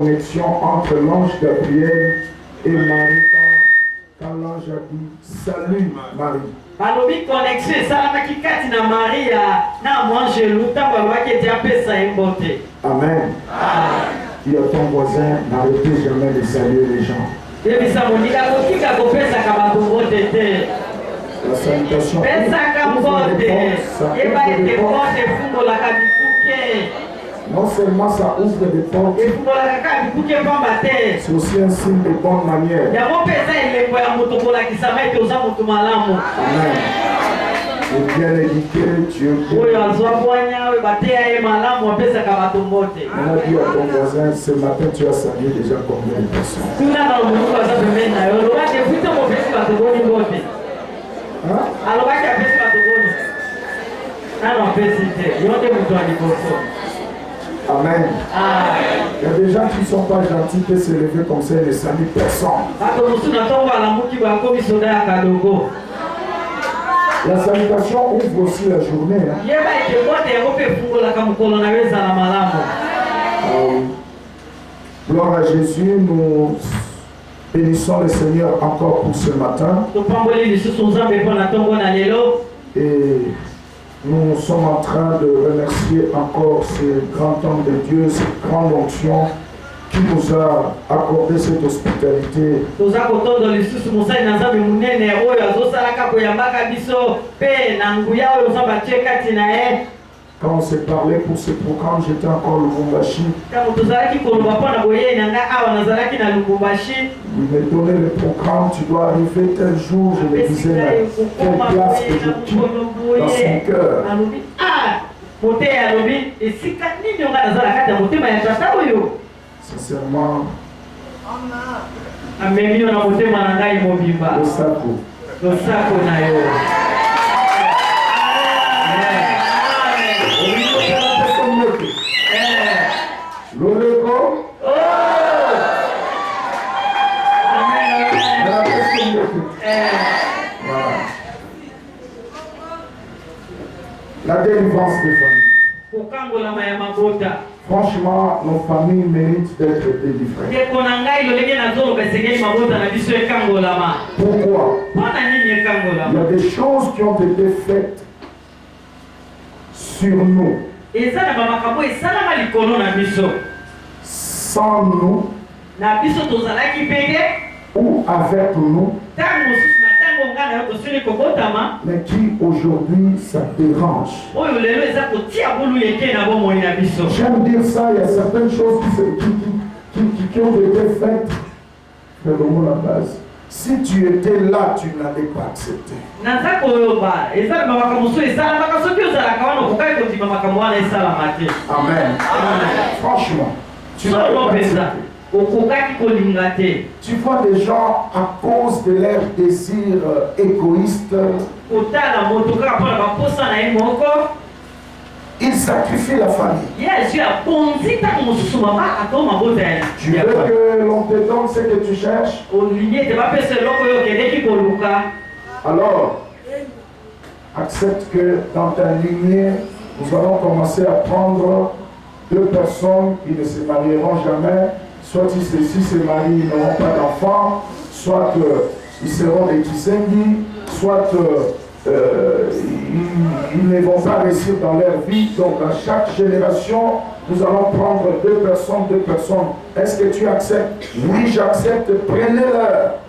connexion entre l'ange Gabriel et Marie quand l'ange a dit salut Marie. Balobi connexion esalamaki kati na Maria na mwangelu ntango alobaki eti apesa ye mbote. Amen. Dis à ton voisin, n'arrêtez jamais de saluer les gens. Yebisa moninga kotika kopesaka bato mbote te. La salutation pesaka mbote yeba ete mbote efungolaka bikuke. Non seulement ça ouvre des portes, c'est aussi un signe de bonne manière. Amen. Et bien éduqué, tu es bon. On a dit à ton voisin, ce matin tu as salué déjà combien de personnes? Amen. Il y a des gens qui ne sont pas gentils qui se lever comme ça et ne saluent personne. La salutation ouvre aussi la journée. Gloire à Jésus, nous bénissons le Seigneur encore pour ce matin. Et nous sommes en train de remercier encore ce grand homme de Dieu, cette grande onction qui nous a accordé cette hospitalité. Quand on s'est parlé pour ce programme, j'étais encore au Lubumbashi. Il m'a donné le programme, tu dois arriver tel jour, je me disais, quelle place que je quitte dans son cœur. Sincèrement, le sacre. L'Oleko. La délivrance des familles. Franchement, nos familles méritent d'être délivrées. Pourquoi? Il y a des choses qui ont été faites sur nous. Sans nous ou avec nous, mais qui aujourd'hui ça dérange. J'aime dire ça, il y a certaines choses qui ont été faites, mais vraiment la base. Si tu étais là, tu n'allais pas accepter. Amen. Franchement, tu n'allais pas accepter. Tu vois des gens à cause de leur désir égoïste, ils sacrifient la famille. Tu veux que l'on te donne ce que tu cherches? Alors, accepte que dans ta lignée, nous allons commencer à prendre deux personnes qui ne se marieront jamais. Soit ils se marient, ils n'auront pas d'enfants, soit ils seront des Kisengi, soit ils ne vont pas réussir dans leur vie. Donc dans chaque génération, nous allons prendre deux personnes. Est-ce que tu acceptes? Oui, j'accepte, prenez-leur.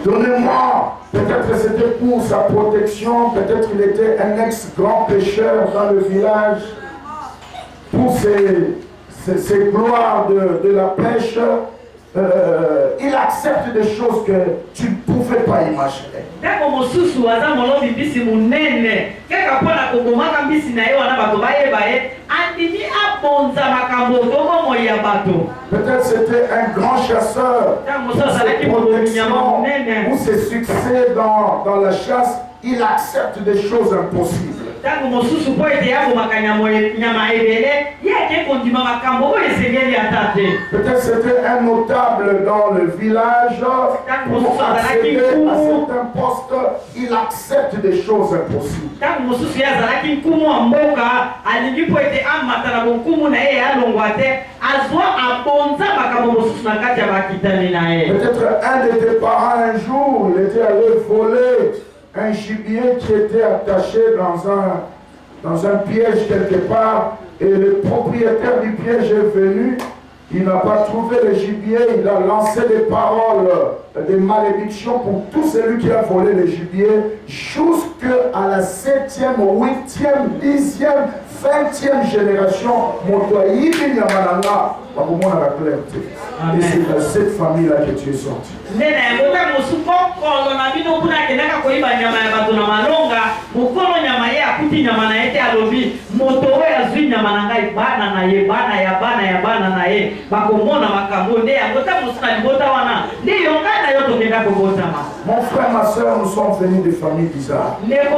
Donnez-moi, peut-être c'était pour sa protection, peut-être qu'il était un ex-grand pécheur dans le village, pour ses gloires de la pêche. Il accepte des choses que tu ne pouvais pas imaginer. Peut-être c'était un grand chasseur pour ses succès dans la chasse. Il accepte des choses impossibles. tangu mosusu po ete yabomaka nyama ebele yeke kondima makambo oyo esengeli ata te. Peut-être c'était un notable dans le village. Pour accéder à certains postes, il accepte des choses impossibles. Tangu mosusu yazalaki nkumu wa mboka alingi po ete amata na bonkumu na ye alongwa te azwa abonza makambo mosusu na kati ya bakitani na ye. Peut-être un de tes parents un jour, il était allé voler un gibier qui était attaché dans un piège quelque part, et le propriétaire du piège est venu. Il n'a pas trouvé le gibier, il a lancé des paroles, des malédictions pour tout celui qui a volé le gibier, jusqu'à la 7e, 8e, 10e, 20e génération. Et c'est de cette famille-là que tu es sorti. Mon frère, ma soeur, nous sommes venus de familles bizarres. Voilà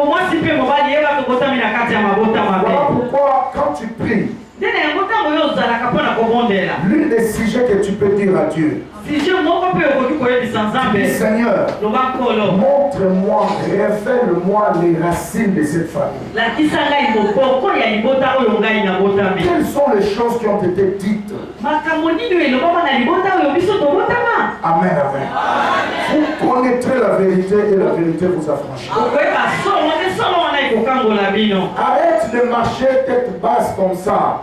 pourquoi quand tu pries, l'une des sujets que tu peux dire à Dieu, Seigneur, montre-moi, révèle-moi les racines de cette famille. Quelles sont les choses qui ont été dites? Amen, amen. Vous connaîtrez la vérité et la vérité vous affranchira. Arrête de marcher tête basse comme ça.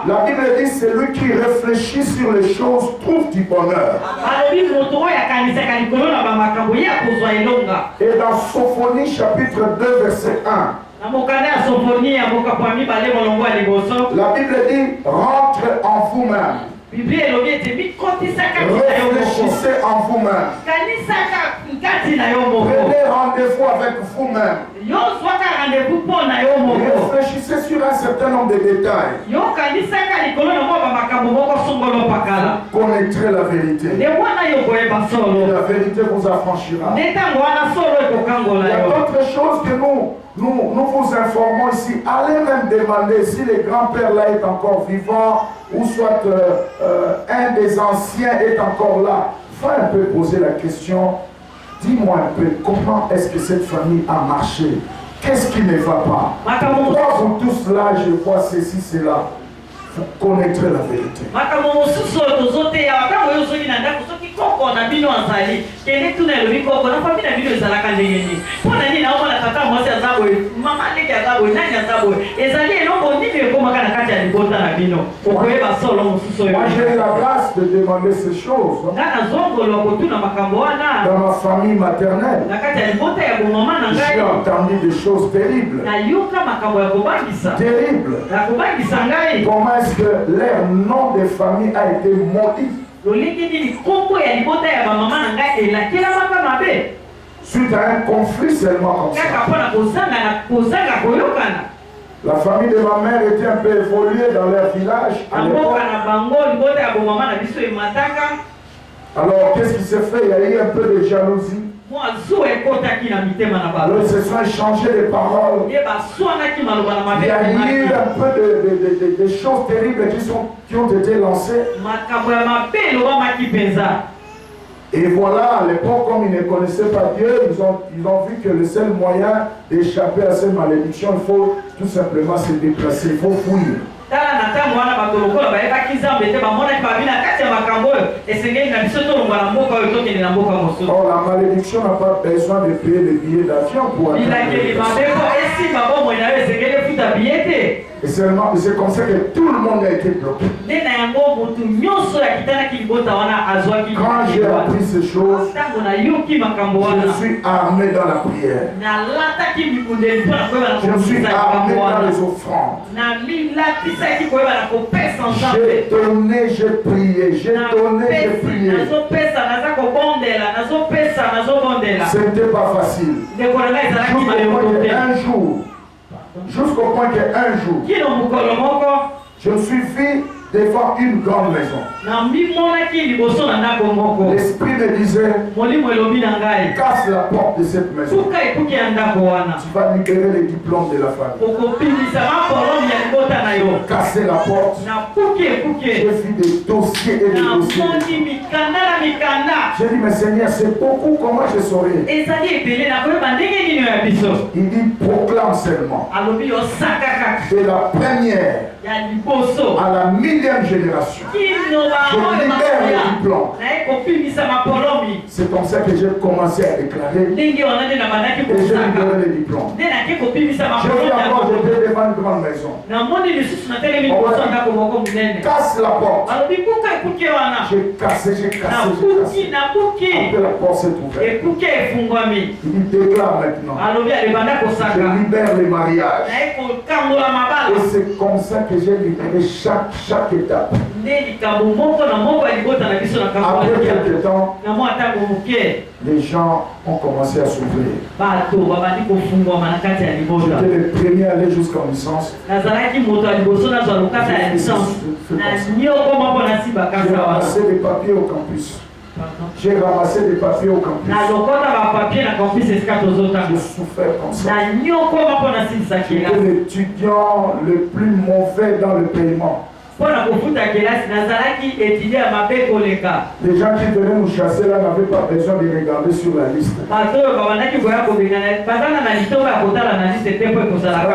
La Bible dit celui qui réfléchit sur les choses trouve du bonheur. Et dans Sophonie chapitre 2 verset 1, la Bible dit rentre en vous-même. Réfléchissez en vous-même. Prenez rendez-vous avec vous-même. Réfléchissez sur un certain nombre de détails. Vous connaîtrez la vérité. Et la vérité vous affranchira. Il y a d'autres choses que nous vous informons ici. Allez même demander si le grand-père là est encore vivant ou soit un des anciens est encore là. Va un peu poser la question. Dis-moi un peu comment est-ce que cette famille a marché. Qu'est-ce qui ne va pas? Pourquoi vous tous là, je vois ceci, cela. Vous connaîtrez la vérité. Moi j'ai eu la grâce de demander ces choses dans ma famille maternelle. J'ai entendu des choses terribles. Terribles. Comment est-ce que leur nom de famille a été maudit suite à un conflit seulement comme ça. La famille de ma mère était un peu évoluée dans leur village à l'époque. Alors qu'est-ce qui s'est fait? Il y a eu un peu de jalousie. Alors ils se sont échangés des paroles. Il y a eu un peu de choses terribles qui ont été lancées. Et voilà, à l'époque, comme ils ne connaissaient pas Dieu, ils ont vu que le seul moyen d'échapper à cette malédiction, il faut tout simplement se déplacer, il faut fuir. Or la malédiction n'a pas besoin de payer le billet d'avion pour aller. Et c'est comme ça que tout le monde a été bloqué. Quand j'ai appris ces choses, je suis armé dans la prière. Je suis armé dans les offrandes. J'ai donné, j'ai prié. J'ai donné, j'ai prié. Ce n'était pas facile. Jusqu'au point qu'un jour, je me suis vu devant une grande maison. L'esprit me disait, casse la porte de cette maison. Tu vas libérer les diplômes de la famille. Casser la porte. J'ai vu des dossiers et des dossiers. J'ai dit, mais Seigneur, c'est beaucoup, comment je saurais? Il dit, proclame seulement. De la première à la millième génération. Je libère les diplômes. C'est comme ça que j'ai commencé à déclarer. Et j'ai libéré les diplômes. J'ai vu encore, j'étais devant une grande maison. Casse la porte. J'ai cassé. Après la porte s'est ouverte. Il dit, déclare maintenant. Je libère les mariages. Et c'est comme ça que j'ai libéré chaque étape. Après quelques temps, les gens ont commencé à s'ouvrir. J'étais le premier à aller jusqu'en licence. J'ai ramassé des papiers au campus. J'ai ramassé des papiers au campus. Je souffrais comme ça. J'étais l'étudiant le plus mauvais dans le paiement. Les gens qui venaient nous chasser là n'avaient pas besoin de regarder sur la liste. Par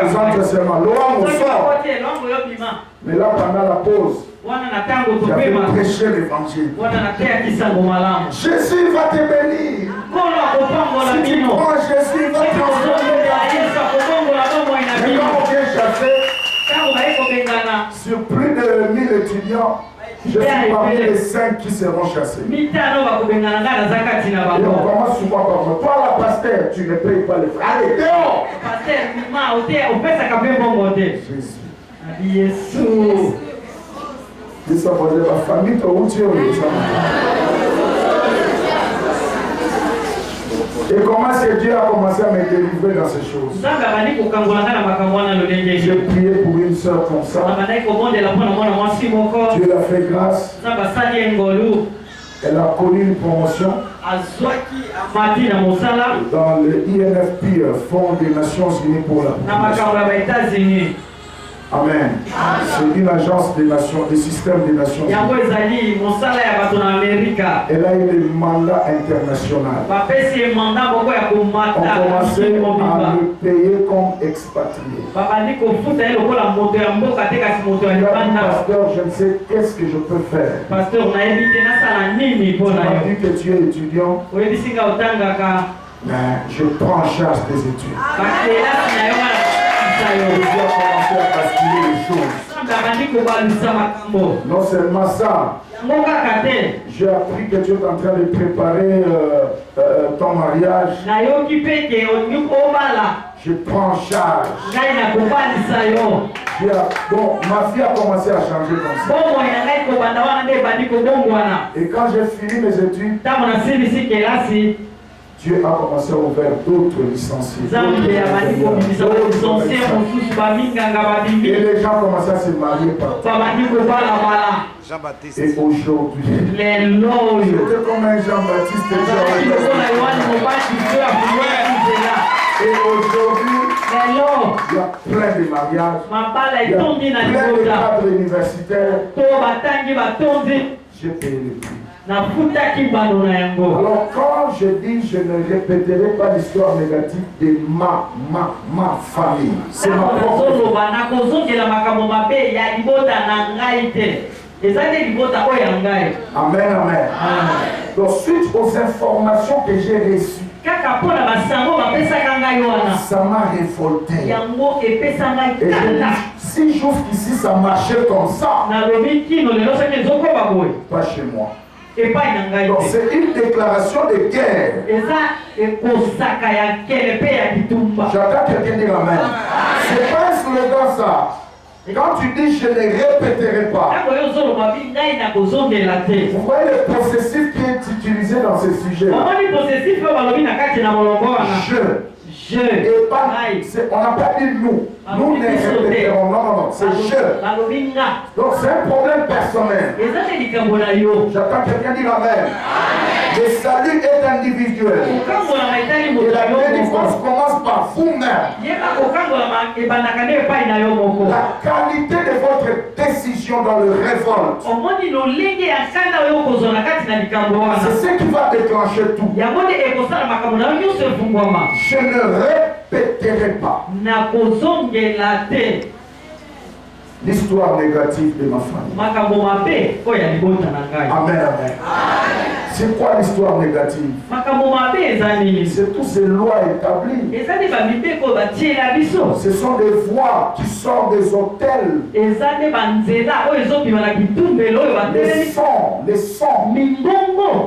exemple, seulement l'homme au sort. Mais là, pendant la pause, j'avais prêché l'évangile. Jésus va te bénir. Si tu prends Jésus, il va te transformer. Et quand on vient chasser, sur plus de 1000 étudiants, je suis parmi les 5 qui seront chassés. Et on commence souvent par moi. Toi, la pasteur, tu ne payes pas les frais. Allez, dehors! Jésus. Dis ça, ma famille, toi, où tu es? Et comment est-ce que Dieu a commencé à me délivrer dans ces choses? J'ai prié pour une soeur comme ça. Dieu l'a fait grâce. Elle a connu une promotion dans le INFP, Fonds des Nations Unies pour la population. Amen. C'est une agence des nations, des systèmes des nations unies. Elle a eu le mandat international. On commençait à me payer comme expatrié. Pasteur, je ne sais qu'est-ce que je peux faire. Tu m'as dit que tu es étudiant. Mais je prends en charge tes études. Dieu a commencé à basculer les choses. Non seulement ça, j'ai appris que tu es en train de préparer ton mariage. Je prends en charge. Bon, ma vie a commencé à changer comme ça. Et quand j'ai fini mes études, Dieu a commencé à ouvrir d'autres licenciés. Et les gens commencent à se marier partout. Jean-Baptiste. Et aujourd'hui, j'étais comme un Jean-Baptiste. Et aujourd'hui, il y a plein de mariages. Il y a plein de cadres universitaires. J'ai payé le prix. Alors quand je dis, je ne répéterai pas l'histoire négative de ma famille. C'est ma propre Amen, amen. Donc suite aux informations que j'ai reçues, ça m'a révolté. Et si jusqu'ici ça marchait comme ça, pas chez moi. Donc c'est une déclaration de guerre. J'attends quelqu'un dire amen. C'est pas un slogan ça. Quand tu dis je ne répéterai pas, vous voyez le processif qui est utilisé dans ce sujet. Je. Et pas, on n'a pas dit nous. Nous les répéterons. Non, non, non. C'est je. Donc c'est un problème personnel. J'attends quelqu'un dire amen. Le salut est individuel. Et la délivrance commence par vous-même. La qualité de votre décision dans le révolte, c'est ce qui va déclencher tout. Je ne répéterai pas l'histoire négative de ma famille. Amen, amen. C'est quoi l'histoire négative? C'est toutes ces lois établies. Ce sont des voix qui sortent des hôtels. Les sons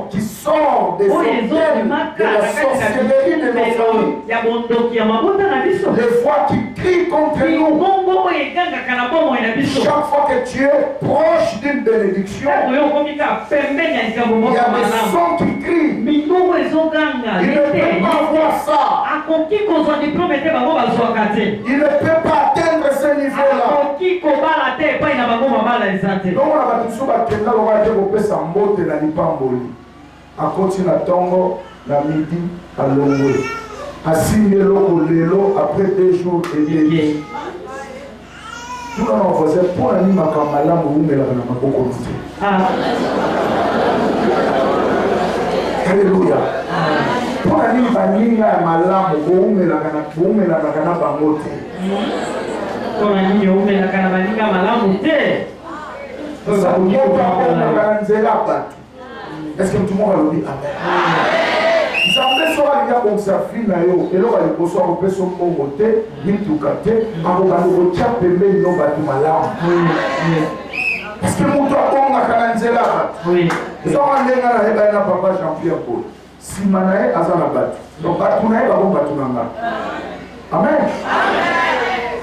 qui sortent des hôtels de la sorcellerie de nos familles. Les voix qui crient contre nous. Chaque fois que tu es proche d'une bénédiction, il y a des sons qui crient. Il ne peut pas voir ça. Il ne peut pas atteindre ce niveau-là. Donc on a battu la à continuer à Tongo, la midi, à Longwe. À Sinelo, après 2 jours et demi. Tout le monde faisait pour un anime à Kamala, mais la Alléluia. Pour un anime à Nina, Malam, mais la Gana Bangote. Pour un anime à Kanamanika, Malam, est-ce que tout le monde va le dire amen? Ça me fait soit il y a comme ça fille na yo et là on va le poser on peut son mot voter ni tout capter on va le retirer pembe no ba tu malade. Parce que mon toi on a kananzela oui ça on lenga na heba na papa Jean-Pierre Paul si manae azana bat donc ba tu na heba bon ba tu nanga amen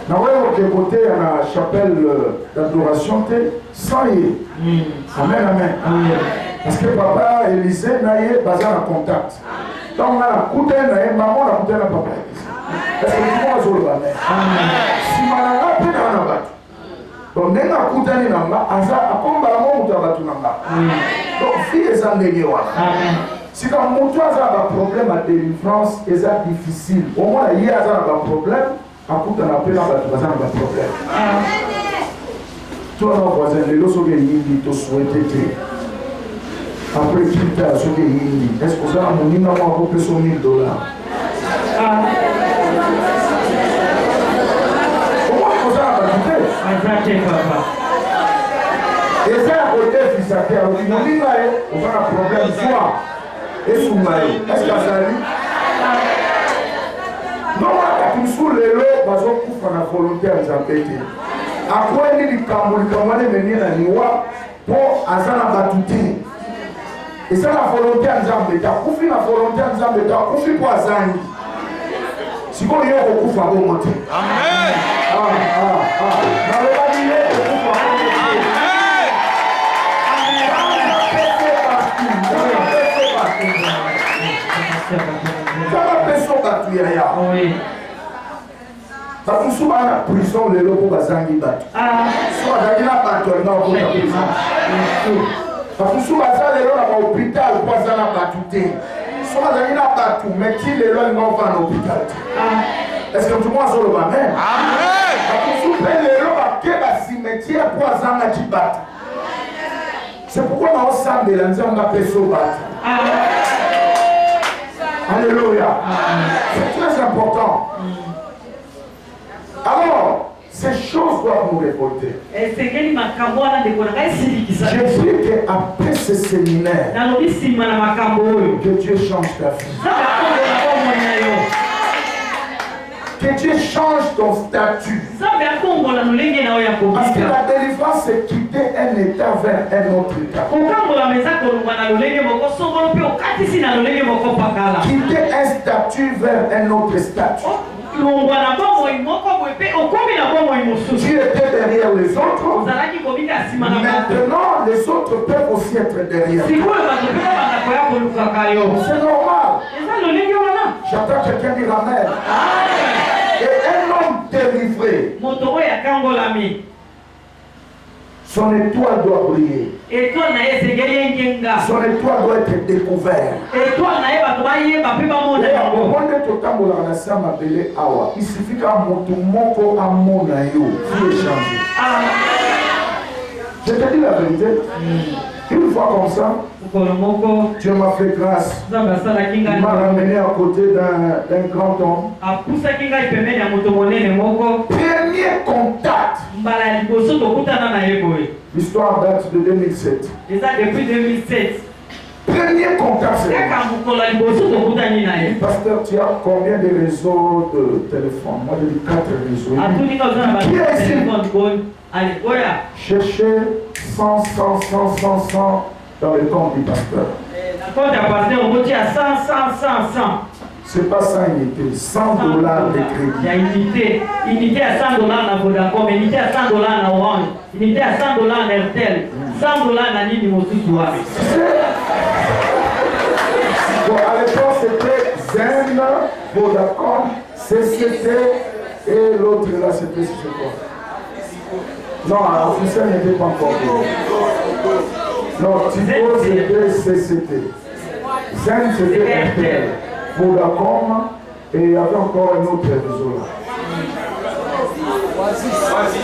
na wewe ke côté na chapelle d'adoration te sans y amen amen parce que papa Élisée n'a eu pas en contact. Donc on a coûté maman a coûté na papa. Est-ce que tu vois sur le bas? Si malanga pe na bat. Donc nenga coûté ni namba aza akomba la moto ba tunanga. Donc fille ça ndenge wa. Si quand mon toi ça a problème à délivrance, c'est difficile. Au moins il y a ça un problème, à coûté na pe na ba ça un problème. Toi non voisin les loso que yindi to souhaiter. Après qu'il t'a acheté Hindi, est-ce que ça a mon nom à peu $1,000? Comment est-ce que ça a ajouté? Et ça a côté fils à terre, mon nom on va un problème soit et sous maillot. Est-ce que ça arrive? Non, on sous les lots, parce qu'on couvre la volonté à Zambété. À quoi il dit quand on venir à Niwa pour Azana Batouti? Et c'est la volonté en Zambé. Tu as confié la volonté en Zambé. Tu as confié pour Azani. Si vous voulez, vous pouvez vous monter. Amen. Ça va pécho battu. Ça va pécho battu. Prison, les locaux Azani battu. Soit d'ailleurs, battu, non, pour la prison. Parce que souvent, ça, les gens à l'hôpital, quoi, ça n'a pas tout été. Souvent, ça n'a pas tout, mais qui les gens vont à l'hôpital? Est-ce que tout le monde sur le bas? Amen. Parce que souvent, les gens à quel cimetière, quoi, ça n'a pas battu. C'est pourquoi on s'en mélange, on a fait ça battu. Alléluia. C'est très important. Alors, ces choses doivent nous révolter. Je prie qu'après ce séminaire, que Dieu change ta vie. Que Dieu change ton statut. Parce que la délivrance, c'est quitter un état vers un autre état. Quitter un statut vers un autre statut. Tu étais derrière les autres. Maintenant, les autres peuvent aussi être derrière. C'est normal. J'entends quelqu'un dire Amen. Et un homme délivré, son étoile doit briller. Son étoile doit être découverte. Il suffit qu'un motomoko à mon aïe, vous échangez. Je te dis la vérité. Une fois comme ça, Dieu m'a fait grâce. Il m'a ramené à côté d'un grand homme. Premier contact. L'histoire date de 2007. Depuis 2007. Premier contact, c'est pasteur, tu as combien de réseaux de téléphone? Moi, j'ai dit 4 réseaux. Qui est ici? Cherchez 100 dans le compte du pasteur. C'est pas ça unité, $100 de crédit. Unité à $100 na Vodacom, unité à $100 na Orange, unité à $100 na Airtel, $100 na Nini Mosusu. Bon, à l'époque, c'était Zen, Vodacom, CCT et l'autre là, c'était quoi? Non, l'officiel n'était pas encore. Non, Tigo, c'était CCT. Zen, c'était Airtel. Vodacom, et il y avait encore un autre réseau là.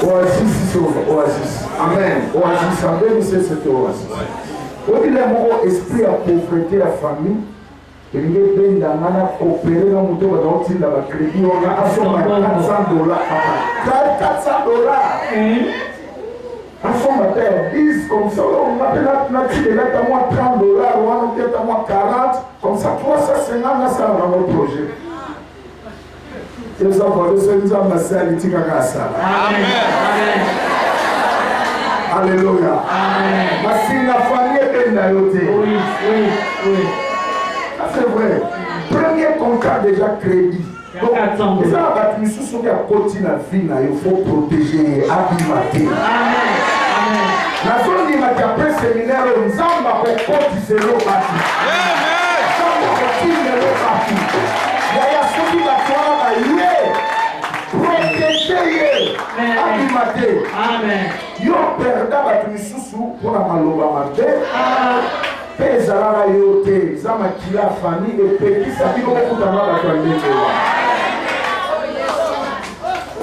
Oasis. Amen. Oasis, en 2007, c'était Oasis. Au bout d'un moment, esprit à pauvreté à famille, et il est bien dans la coopérer dans mon tour dans la crédit, on a $400. À son matin, 10 comme ça, on m'appelle à moi $30, on a à moi 40, comme ça, 350, ça dans notre projet. Et ça va le Seigneur m'a sali ça. Amen. Alléluia. Amen. Ma la famille est bien notée. Oui. Ça c'est vrai. Premier contact déjà crédit. Donc, et ça va être une sous qui a continué la vie, il faut protéger, abîmer. La zone du matin après séminaire, nous avons cotisé l'eau partout. Nous avons cotisé l'eau partout. Il y a ceux qui vont protéger, abîmer. Amen. Yo perda battu sous pour la maloba mabe. Pezala yote, zama kila famille et petit ça dit qu'on peut avoir la famille.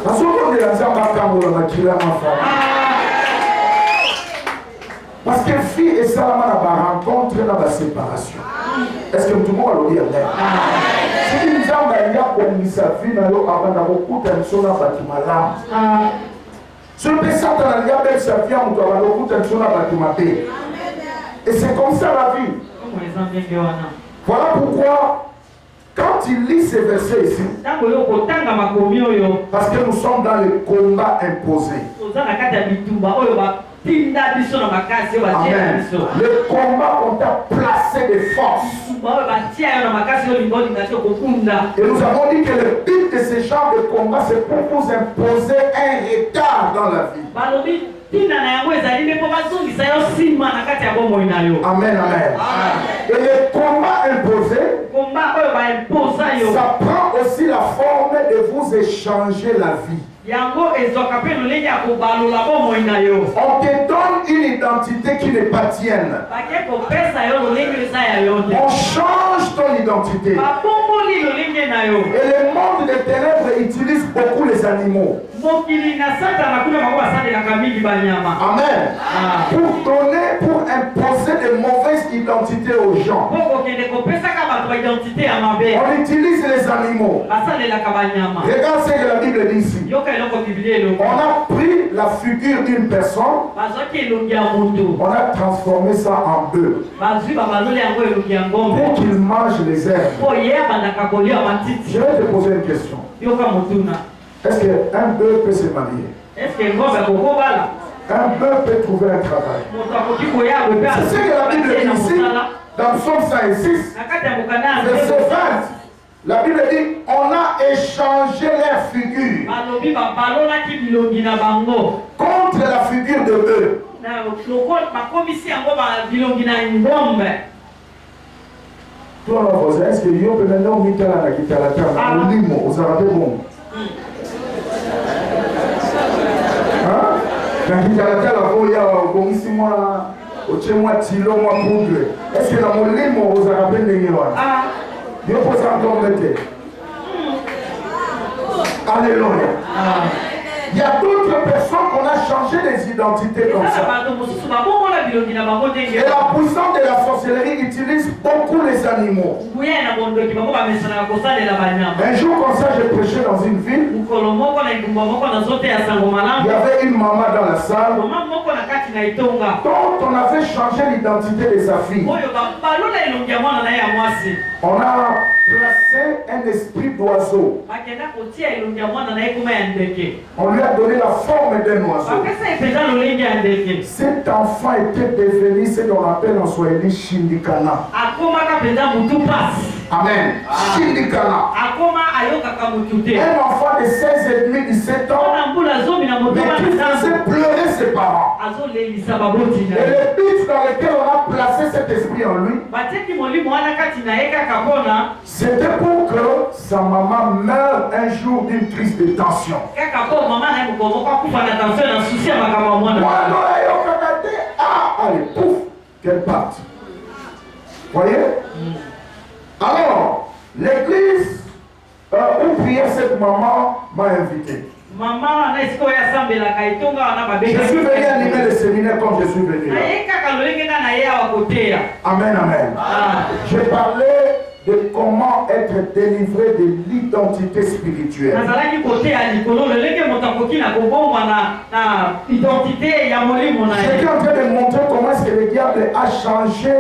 Parce qu'on est dans un camp la kila ma femme. Parce que fille et Salama la rencontre dans la séparation. Est-ce que tout le monde va le dire? Si nous avons une sa vie dans l'eau avant d'avoir beaucoup de choses dans le bâtiment. Si le pécheur dans la vie sa vie, on doit avoir beaucoup de choses dans le bâtiment. Et c'est comme ça la vie. Voilà pourquoi, quand il lit ces versets ici, parce que nous sommes dans le combat imposé. Amen. Le combat, on t'a placé des forces. Et nous avons dit que le but de ce genre de combat, c'est pour vous imposer un retard dans la vie. Amen. Et le combat imposé, ça prend aussi la forme de vous échanger la vie. On te donne une identité qui n'est pas tienne. On change ton identité. Et le monde des ténèbres utilise beaucoup les animaux. Amen. Pour imposer de mauvaises identités aux gens. On utilise les animaux. Regarde ce que la Bible dit ici. On a pris la figure d'une personne. On a transformé ça en bœuf. Pour qu'il mange les herbes. Je vais te poser une question. Est-ce qu'un bœuf peut se marier? Un bœuf peut trouver un travail. C'est ce que la Bible dit ici, dans Psaume 106, verset 20. La Bible dit, on a échangé leur figure contre la figure de bœuf. Toi, la voisin, est-ce que yo peut maintenant mettre la guitare à la limo, vous avez bon? Hein? La guitare à la voya, bon, ici, moi, au chez moi, tilo, moi, poudre. Est-ce que la mon limo, vous avez bien gagné? Yo, vous avez encore mettre. Alléluia. Il y a d'autres personnes qu'on a changé les identités comme ça. Et la puissance de la sorcellerie utilise beaucoup les animaux. Un jour comme ça, j'ai prêché dans une ville. Il y avait une maman dans la salle dont on avait changé l'identité de sa fille. On a placé un esprit d'oiseau. On lui a donné la forme d'un oiseau. Cet enfant était devenu ce qu'on appelle en Swahili Shindikana. Amen. Shindikana. Un enfant de 16 et demi, 17 ans, mais qui faisait pleurer ses parents. Et le but dans lequel on a placé cet esprit en lui, c'était pour que sa maman meure un jour d'une crise de tension. Allez, pouf, qu'elle parte. Voyez? Alors, l'église où priait cette maman m'a invité. Je suis venu animer le séminaire comme je suis venu. Amen, amen. J'ai parlé de comment être délivré de l'identité spirituelle. J'étais en train de montrer comment est-ce que le diable a changé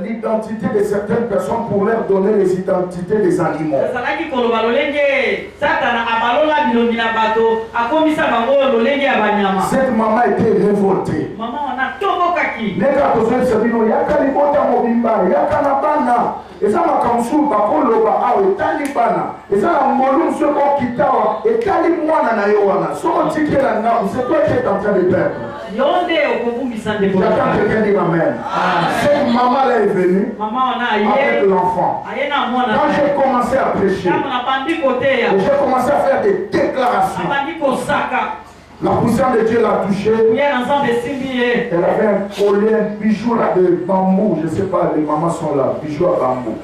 l'identité de certaines personnes pour leur donner les identités des animaux. Cette maman était révoltée. Eza makamsu bakoloba awe etali bana eza na ngolu soko kitawa etali mwana na yo wana soko tikela na c'est toi qui es en train de perdre. J'attends quelqu'un dire amen. Cette maman là est venue avec l'enfant. Quand j'ai commencé à prêcher, j'ai commencé à faire des déclarations. La puissance de Dieu l'a touché. Elle avait un collier, un bijou là de bambou. Je ne sais pas, les mamans sont là. Bijou à bambou.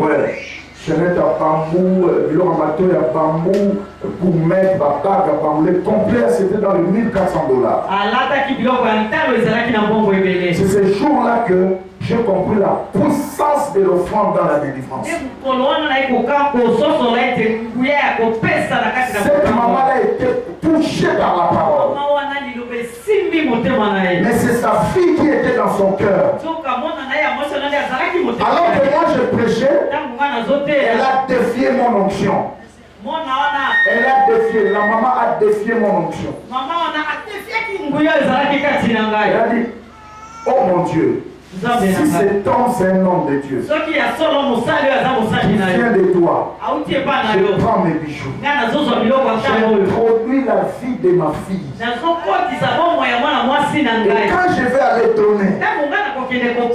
Ouais. Chaînette à bambou, bilon amateur à bambou, gourmet, babac à bambou. Le complet, c'était dans les $1,400. C'est ce jour-là que j'ai compris la puissance de l'offrande dans la délivrance. Cette maman-là était touchée par la parole. Mais c'est sa fille qui était dans son cœur. Alors que moi je prêchais, elle a défié mon onction. Elle a défié, la maman a défié mon onction. Elle a dit, oh mon Dieu, si cet homme c'est un homme de Dieu, qui vient de toi, je prends mes bijoux. J'ai produit la vie de ma fille. Et quand je vais aller donner,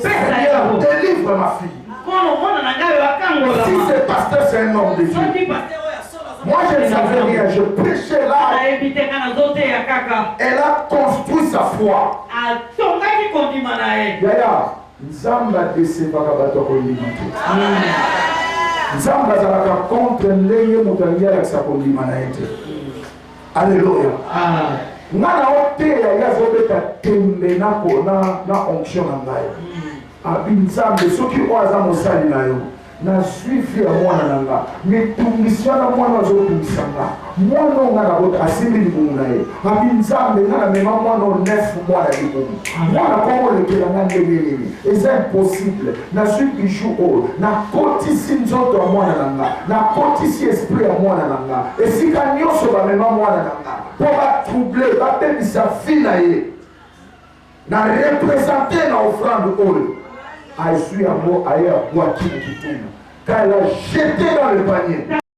Seigneur, délivre ma fille. Si ce pasteur c'est un homme de Dieu, moi je ne savais rien, je prêchais là. Elle a construit sa foi. Yaya, Nzamba desebaka bato kondima te. Nzamba azalaka contre ndenge moto alingi alakisa kondima na ye te. Alléluia. Ngana oteya ye azobeta tembe na onction na ngai. Abi Nzambe soki oyo aza mosali na yo nazwi fi ya mwana na nga mitungisi wana mwana azotungisa nga mwana oyo nga nabota asimbi libumu na ye abi Nzambe nga namema mwana oyo nefu mwana libumu mwana komolekela nga ndenge nini eza impossible nazwi bijou oyo nakotisi nzoto ya mwana na nga nakotisi esprit ya mwana na nga esika nyonso bamema mwana na nga mpo batrouble babebisa fi na ye na représente na offrande oyo azwi yango aye abwaki na kitunga quand elle a jeté dans le panier